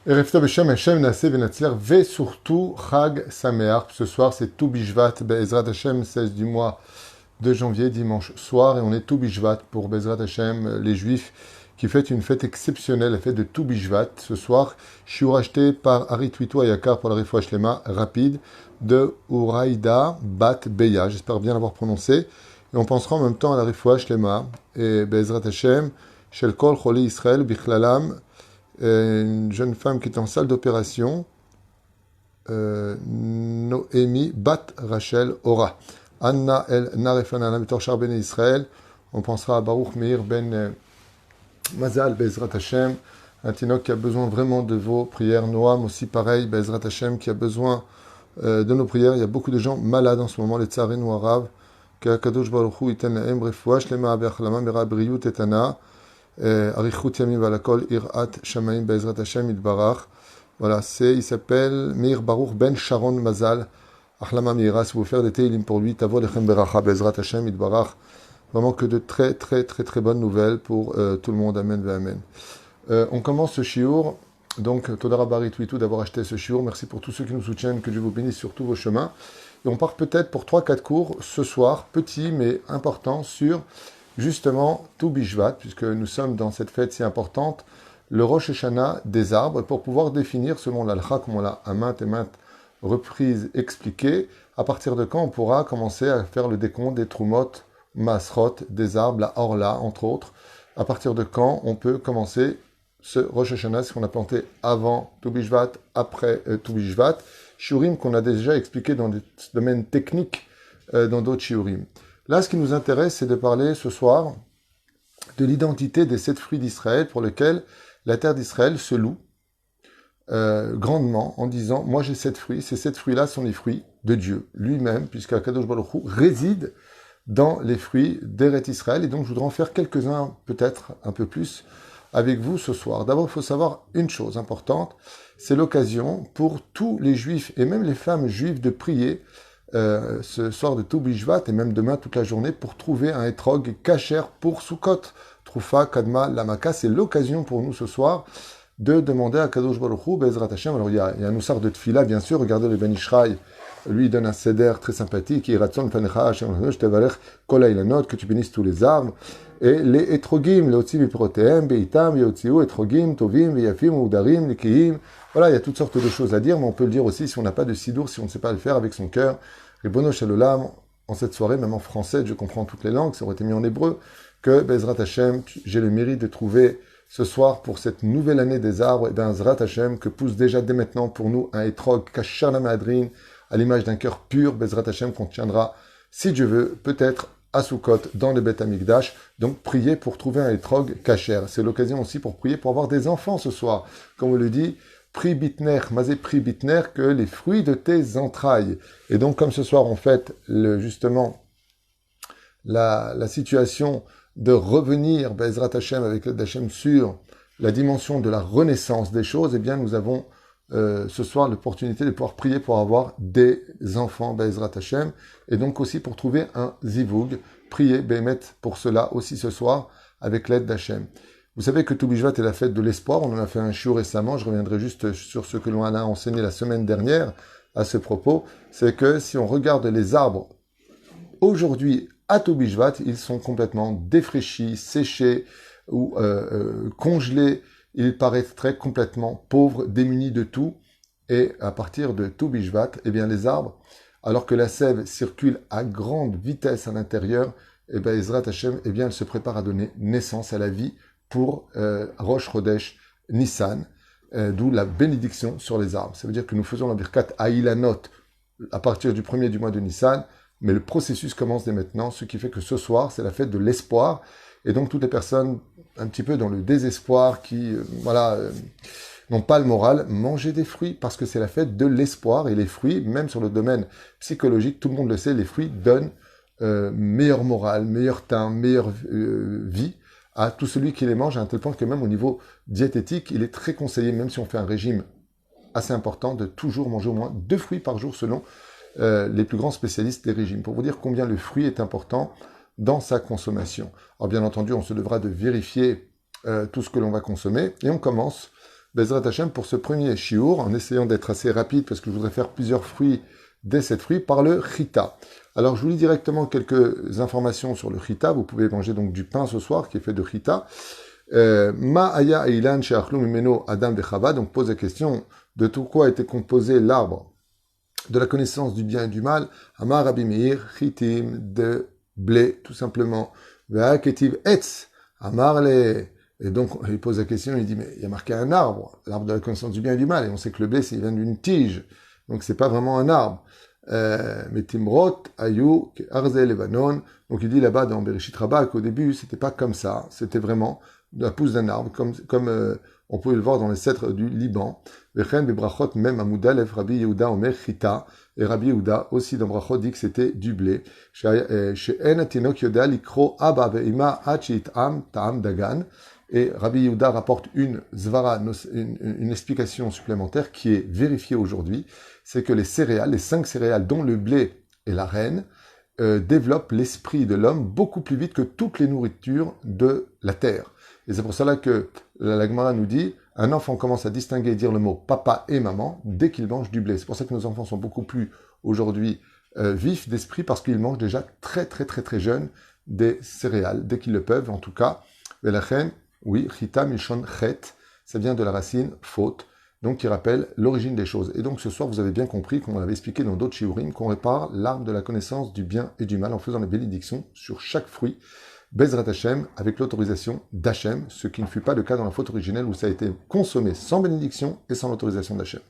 Erev Tov Hashem, Hashem Naseh Venatzler, ve surtout Chag Sameach. Ce soir, c'est tout Bishvat, Be'ezrat Hashem, 16 du mois de janvier, dimanche soir, et on est tout Bishvat pour Be'ezrat Hashem, les Juifs, qui fêtent une fête exceptionnelle, la fête de tout Bishvat. Ce soir, shiur acheté par Harit Witou Ayakar pour la Refoua Shlema rapide de Uraïda Bat Beya. J'espère bien l'avoir prononcé. Et on pensera en même temps à la Refoua Shlema et Be'ezrat Hashem, Shel Kol Choli Israël, Bichlalam, une jeune femme qui est en salle d'opération, Noémie Bat Rachel Ora. Anna El Narefana Lamitor Char Ben Israël. On pensera à Baruch Meir Ben Mazal Bezrat Hashem, un tinoc qui a besoin vraiment de vos prières. Noam aussi pareil, Bezrat Hashem, qui a besoin de nos prières. Il y a beaucoup de gens malades en ce moment, les Tsarenu Arav. Kadosh Baruch Hu Iten Lahem Refoua Shlema Be'achlama Mera Briut Etana. Arichut Yamim Valakol Irat Shamaim Bezrat Hashem Itbarach. Voilà, il s'appelle Meir Baruch Ben Sharon Mazal. Achlama Meira, si vous faire des teilim pour lui, Tavo Lechem Beracha Bezrat Hashem Itbarach. Vraiment que de très bonnes nouvelles pour tout le monde. Amen ve Amen. On commence ce shiur. Donc, Todara Barit Witou d'avoir acheté ce shiur. Merci pour tous ceux qui nous soutiennent. Que Dieu vous bénisse sur tous vos chemins. Et on part peut-être pour 3-4 cours ce soir, petit mais important, sur justement tout Bishvat, puisque nous sommes dans cette fête si importante, le Rosh Hashanah des arbres, pour pouvoir définir selon l'Alcha, comme on l'a à maintes et maintes reprises expliqué, à partir de quand on pourra commencer à faire le décompte des Trumot, Masrot, des arbres, la Orla, entre autres, à partir de quand on peut commencer ce Rosh Hashanah, ce qu'on a planté avant tout Bishvat, après tout Bishvat, shiurim qu'on a déjà expliqué dans des domaines techniques dans d'autres shiurim. Là, ce qui nous intéresse, c'est de parler ce soir de l'identité des 7 fruits d'Israël pour lesquels la terre d'Israël se loue grandement en disant « Moi, j'ai 7 fruits. Ces 7 fruits-là sont les fruits de Dieu lui-même, puisque Kadosh Baruch Hu réside dans les fruits d'Eret Israël. » Et donc, je voudrais en faire quelques-uns, peut-être un peu plus, avec vous ce soir. D'abord, il faut savoir une chose importante. C'est l'occasion pour tous les Juifs et même les femmes juives de prier ce soir de tout Bishvat et même demain toute la journée pour trouver un etrog kasher pour Sukkot. Troufa, Kadma, Lamaka, c'est l'occasion pour nous ce soir de demander à Kadosh Baruch Hu, Be'ezrat Hashem. Alors il y a un Noussar de Tfila, bien sûr, regardez le Ben Ishraï, lui il donne un seder très sympathique, Iratson Fanecha Hashem, je te valère, Kol Ailanot, que tu bénisses tous les arbres, et les etrogim, les otzi viprotehem, beitam, yotziu, etrogim, tovim, veyafim, udarim, likiyim. Voilà, il y a toutes sortes de choses à dire, mais on peut le dire aussi si on n'a pas de sidour, si on ne sait pas le faire avec son cœur. Ribono Shalolam, en cette soirée, même en français, je comprends toutes les langues, ça aurait été mis en hébreu, que Bezrat Hashem, j'ai le mérite de trouver ce soir pour cette nouvelle année des arbres et d'un Zrat Hashem que pousse déjà dès maintenant pour nous un etrog kasher la madrine à l'image d'un cœur pur, Bezrat Hashem qu'on tiendra, si Dieu veut, peut-être à Sukkot, dans le Beth Amikdash. Donc, priez pour trouver un etrog kasher. C'est l'occasion aussi pour prier pour avoir des enfants ce soir. Comme on le dit, pri bitner, mazé pri bitner, que les fruits de tes entrailles. Et donc, comme ce soir, on fête justement la situation de revenir, Bezrat Hashem, avec l'aide d'Hashem, sur la dimension de la renaissance des choses, eh bien, nous avons ce soir l'opportunité de pouvoir prier pour avoir des enfants, Bezrat Hashem, et donc aussi pour trouver un zivug, prier, Bémet, pour cela aussi ce soir, avec l'aide d'Hashem. Vous savez que tout Bishvat est la fête de l'espoir, on en a fait un shiur récemment, je reviendrai juste sur ce que l'on a enseigné la semaine dernière à ce propos, c'est que si on regarde les arbres aujourd'hui à tout Bishvat, ils sont complètement défraîchis, séchés ou congelés. Ils paraîtraient complètement pauvres, démunis de tout. Et à partir de tout Bishvat, eh bien les arbres, alors que la sève circule à grande vitesse à l'intérieur, eh bien Ezrat Hashem, eh bien elle se prépare à donner naissance à la vie pour Rosh Chodesh Nissan, d'où la bénédiction sur les arbres. Ça veut dire que nous faisons la birkat Aïlanot à partir du premier du mois de Nissan, mais le processus commence dès maintenant, ce qui fait que ce soir, c'est la fête de l'espoir. Et donc, toutes les personnes un petit peu dans le désespoir, qui n'ont pas le moral, mangez des fruits, parce que c'est la fête de l'espoir. Et les fruits, même sur le domaine psychologique, tout le monde le sait, les fruits donnent meilleur moral, meilleur teint, meilleure vie à tout celui qui les mange, à un tel point que même au niveau diététique, il est très conseillé, même si on fait un régime assez important, de toujours manger au moins 2 fruits par jour selon les plus grands spécialistes des régimes, pour vous dire combien le fruit est important dans sa consommation. Alors bien entendu, on se devra de vérifier tout ce que l'on va consommer, et on commence Bezrat Hashem, pour ce premier shiur, en essayant d'être assez rapide, parce que je voudrais faire plusieurs fruits des 7 fruits, par le chita. Alors, je vous lis directement quelques informations sur le chita. Vous pouvez manger donc du pain ce soir, qui est fait de chita. Ma aya eilan she'achlu mimeno Adam vechava, donc pose la question de tout quoi a été composé l'arbre de la connaissance du bien et du mal. Amar Rabbi Meir, chitim, de blé, tout simplement. Ve'aketiv etz, amar le. Et donc, il pose la question, il dit, mais il y a marqué un arbre, l'arbre de la connaissance du bien et du mal, et on sait que le blé, il vient d'une tige, donc c'est pas vraiment un arbre. Mais Timrot, Ayou, Arze, Levanon, donc il dit là-bas dans Bereshit Rabbah qu'au début, c'était pas comme ça, c'était vraiment la pousse d'un arbre, comme on peut le voir dans les cèdres du Liban. Vechen, Bebrachot, même à Moudalev, Rabbi Yehuda, Omer, Chita, et Rabbi Yehuda, aussi dans Brachot, dit que c'était du blé. Chez En Atinok Yoda, Likro, Abba, Veima, Hachit, Am, Taam, Dagan. Et Rabbi Yehuda rapporte une zvara, une explication supplémentaire qui est vérifiée aujourd'hui, c'est que les céréales, les 5 céréales dont le blé est la reine, développent l'esprit de l'homme beaucoup plus vite que toutes les nourritures de la terre. Et c'est pour cela que la Gemara nous dit, un enfant commence à distinguer et dire le mot papa et maman dès qu'il mange du blé. C'est pour ça que nos enfants sont beaucoup plus aujourd'hui vifs d'esprit parce qu'ils mangent déjà très très très très jeunes des céréales, dès qu'ils le peuvent en tout cas. Velachen, oui, chita mishon chet, ça vient de la racine faute, donc qui rappelle l'origine des choses. Et donc ce soir, vous avez bien compris, comme on l'avait expliqué dans d'autres shiurim, qu'on répare l'arbre de la connaissance du bien et du mal en faisant la bénédiction sur chaque fruit, Bezrat Hashem, avec l'autorisation d'Hashem, ce qui ne fut pas le cas dans la faute originelle où ça a été consommé sans bénédiction et sans l'autorisation d'Hashem.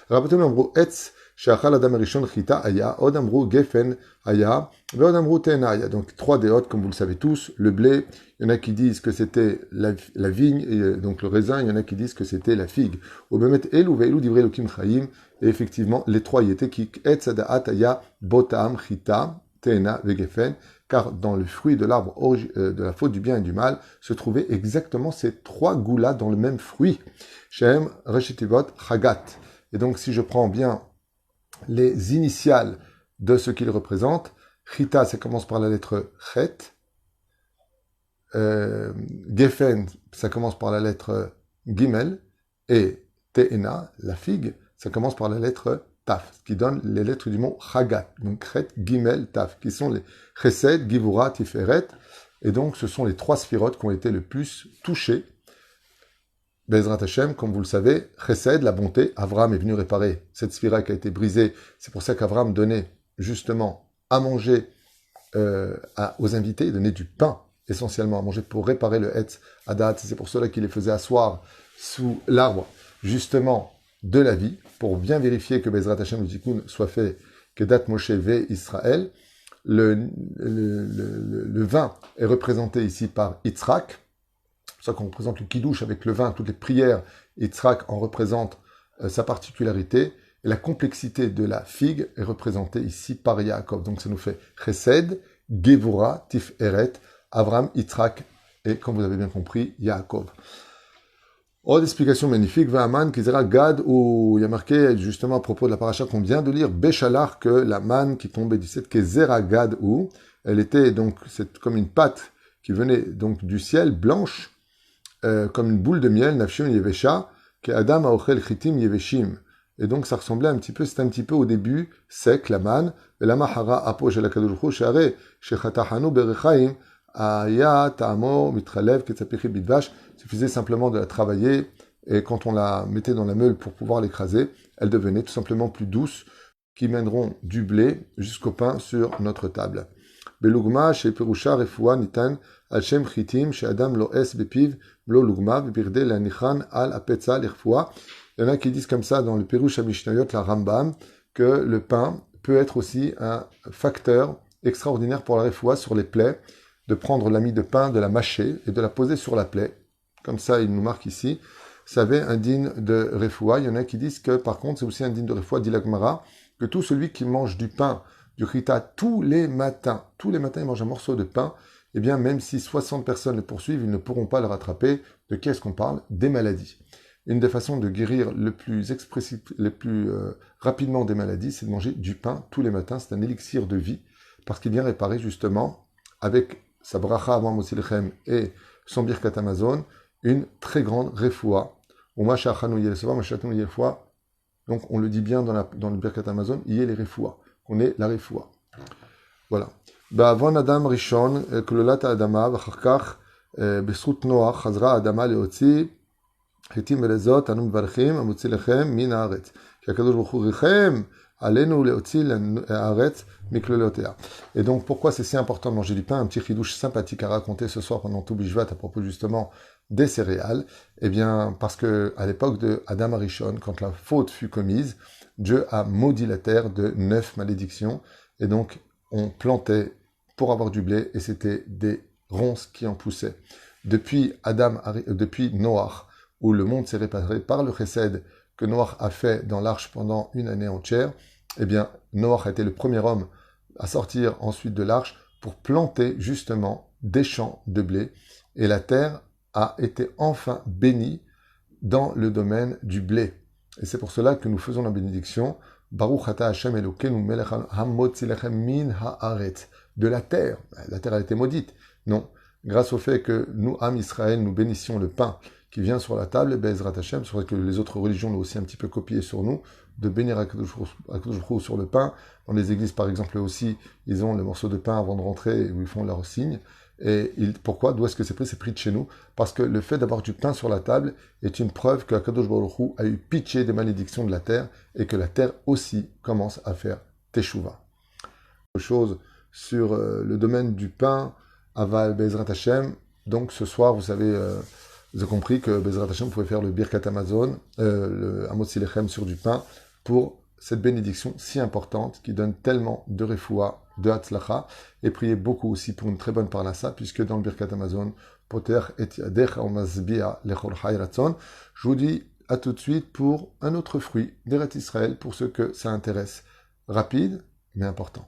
Rappelez-vous l'ambro etz, she'achal adam rishon chita aya, od amru gefen aya, ve'od amru tena aya. Donc 3 déotes, comme vous le savez tous, le blé, il y en a qui disent que c'était la vigne, et donc le raisin, il y en a qui disent que c'était la figue. Au bemet elu ve'elu divrei Elokim chayim, et effectivement, les 3 y étaient qui etz adaat aya, botam chita, tena ve'gefen, car dans le fruit de l'arbre de la faute du bien et du mal se trouvaient exactement ces 3 goûts-là dans le même fruit. Shem, Reshetivot, Chagat. Et donc, si je prends bien les initiales de ce qu'il représente, Chita, ça commence par la lettre Chet. Gefen, ça commence par la lettre Gimel. Et Te'ena, la figue, ça commence par la lettre Taf, qui donne les lettres du mot Chagat. Donc, Chet, Gimel, Taf, qui sont les Chesed, Givura, Tiferet. Et donc, ce sont les 3 sphirotes qui ont été le plus touchées. Bezrat Hashem, comme vous le savez, Chesed, la bonté, Avram est venu réparer cette sphira qui a été brisée. C'est pour ça qu'Avram donnait justement à manger aux invités, il donnait du pain essentiellement à manger pour réparer le Hetz Adat. C'est pour cela qu'il les faisait asseoir sous l'arbre justement de la vie, pour bien vérifier que Bezrat Hashem le Tikkun soit fait, que Dat Moshe ve Israël. Le vin est représenté ici par Yitzhak. C'est pour ça qu'on représente le kidouche avec le vin, toutes les prières, Yitzhak en représente sa particularité, et la complexité de la figue est représentée ici par Yaakov. Donc ça nous fait Chesed, Gevura, Tiferet, Avram, Yitzhak, et comme vous avez bien compris, Yaakov. Autre explication magnifique, Va'aman, Kizera, Gad, où il y a marqué justement à propos de la paracha qu'on vient de lire, Béchalar, que la manne qui tombait du ciel, Kizera, Gad, où elle était donc, c'est comme une pâte qui venait donc du ciel, blanche, comme une boule de miel, Nafshim Yevesha, que Adam Aochel Chitim Yeveshim. Et donc ça ressemblait un petit peu, c'était un petit peu au début sec, la manne, et la mahara aposh el akadosh hu share shechatahanu berechaim aya ta'amo mitralev ketzapichi bidvash. Suffisait simplement de la travailler, et quand on la mettait dans la meule pour pouvoir l'écraser, elle devenait tout simplement plus douce, qui mèneront du blé jusqu'au pain sur notre table. Belugma chez Perusha Refoua Nitan al Shem Chitim chez Adam lo es bepiv blo lugma bebirde la nichan al apetza l'irfoua. Il y en a qui disent comme ça dans le Perush Mishnayot, la Rambam, que le pain peut être aussi un facteur extraordinaire pour la refoua sur les plaies, de prendre la mie de pain, de la mâcher et de la poser sur la plaie. Comme ça, il nous marque ici. Ça avait un digne de refoua. Il y en a qui disent que, par contre, c'est aussi un digne de refoua, dit l'Agmara, que tout celui qui mange du pain, du chita, tous les matins, il mange un morceau de pain, eh bien, même si 60 personnes le poursuivent, ils ne pourront pas le rattraper. De qui est-ce qu'on parle? Des maladies. Une des façons de guérir le plus rapidement des maladies, c'est de manger du pain tous les matins. C'est un élixir de vie, parce qu'il vient réparer justement, avec sa bracha avant Mosilchem et son birkat Amazon, une très grande refoua Ou ma shachanu yelesova, ma shachanu yelfoa. Donc on le dit bien dans le Birkat Amazon, yé les refoua. On est la refoua. Voilà. Ba'avon Adam Rishon, Klolat Adama, Vacharkach, Besrut Noach, Chazra Adama Leotzi, Chitim Velezot, Anu Mvarchim, Amotzi Lechem, Min Haaretz. Qu'Akadosh Baruch Hu Richem, Alenu Leotzi Haaretz, Miklolotea. Et donc pourquoi c'est si important de manger du pain? Un petit chidouche sympathique à raconter ce soir pendant tout Bishvat à propos justement des céréales. Eh bien, parce que à l'époque de Adam Arishon, quand la faute fut commise, Dieu a maudit la terre de 9 malédictions. Et donc, on plantait pour avoir du blé et c'était des ronces qui en poussaient. Depuis Noach, où le monde s'est réparé par le chesed que Noach a fait dans l'arche pendant une année entière, eh bien, Noach a été le premier homme à sortir ensuite de l'arche pour planter justement des champs de blé. Et la terre a été enfin bénie dans le domaine du blé. Et c'est pour cela que nous faisons la bénédiction Baruch ata Hashem Elokeinu melech hamotzi lechem min haaretz, de la terre. La terre a été maudite. Non. Grâce au fait que nous, Am Israël, nous bénissions le pain qui vient sur la table, et Bezrat Hashem, c'est vrai que les autres religions l'ont aussi un petit peu copié sur nous, de bénir Akadosh Baruch Hu sur le pain. Dans les églises, par exemple, aussi, ils ont le morceau de pain avant de rentrer, où ils font leur signe. Et pourquoi? D'où est-ce que c'est pris? C'est pris de chez nous. Parce que le fait d'avoir du pain sur la table est une preuve que Akadosh Baruch Hu a eu pitié des malédictions de la terre et que la terre aussi commence à faire teshuva. Autre chose sur le domaine du pain, Aval Bezrat Hashem. Donc ce soir, vous savez, vous avez compris que Bezrat Hashem pouvait faire le Birkat Amazon, le Amotzi Lechem sur du pain, pour cette bénédiction si importante qui donne tellement de refoua, de hatzlacha, et priez beaucoup aussi pour une très bonne parnassa, puisque dans le Birkat Amazon, Poter et Yadecha Omazbia Lechol Chay Ratzon, je vous dis à tout de suite pour un autre fruit d'Eret Israël, pour ceux que ça intéresse. Rapide, mais important.